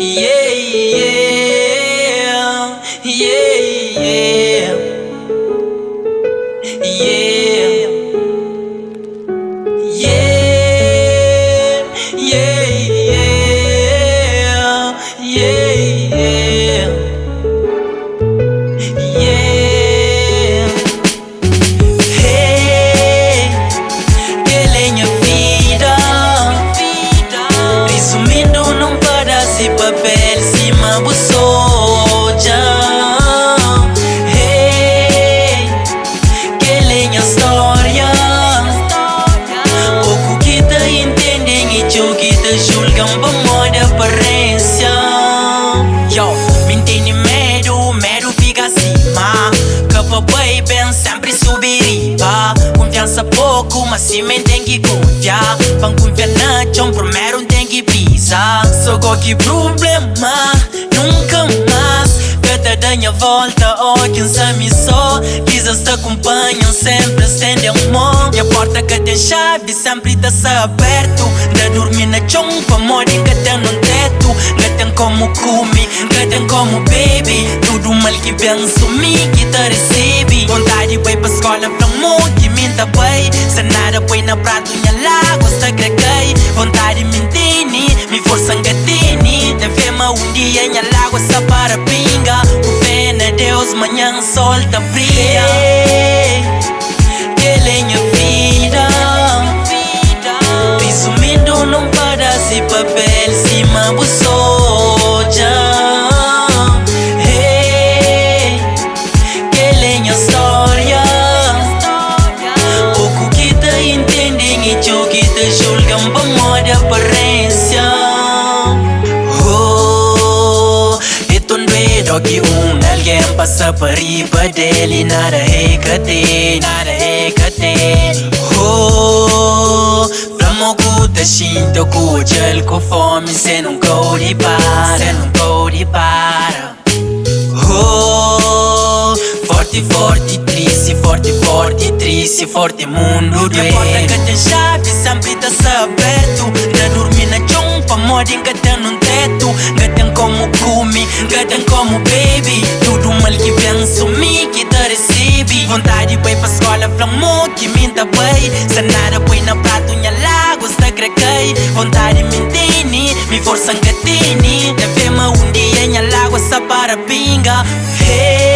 Yeah, yeah, yeah, yeah, yeah, yeah, yeah, yeah. Hey, ele é minha vida. Resumindo num pedaço de papel, cima do soja. Hey, ele é minha história. Pouco que te entendem e tio que te julgam por modo de aparência. Yo, me entende medo fica acima. Capa bem sempre subiriba. Confiança pouco, mas se me tem que confiar. Pra confiar na chão, primeiro tem que pisar. Só qualquer problema, nunca mais. Que te dê a volta, oh, quem sabe só. Quizás te acompanham, sempre estendem mão. E a porta que tem chave, sempre está aberto. De dormir na chão, pra morir que tem um teto. Que tem como comer, que tem como baby. Tudo mal que vem sumir, que te recebe. Vontade de ir pra escola, pra amor, que minta bem. Se nada põe na prato, minha lágua, se agreguei. Vontade de mentir, me força engatini. Devemos dia, minha lágua, se para pinga. O fé na Deus, manhã sol tá brilha. Ele é minha vida. Resumindo num pedaço de papel, cima do soja. Hey, ele é minha história. Pouco que te entendem e tio que te julgam por modo de aparência. Oh, e tu não que alguém passa por riba dele. Nada é que tem. Oh, flamo que te sinto com gel com fome. Cê nunca para. Oh, forte, triste, forte mundo doer. E a porta que tem chave sempre tá aberto. De dormir na chão, pra morir que tem um teto. Que tem como comer, que tem como baby. Tudo mal que vem sumir, que te recebe. Vontade de ir pra escola, flamou, que minta bem. Se nada põe na prato, minha lágua, se agreguei. Vontade de mentir, me força engatini. Devemos dia, minha lágua, se para pinga. Hey,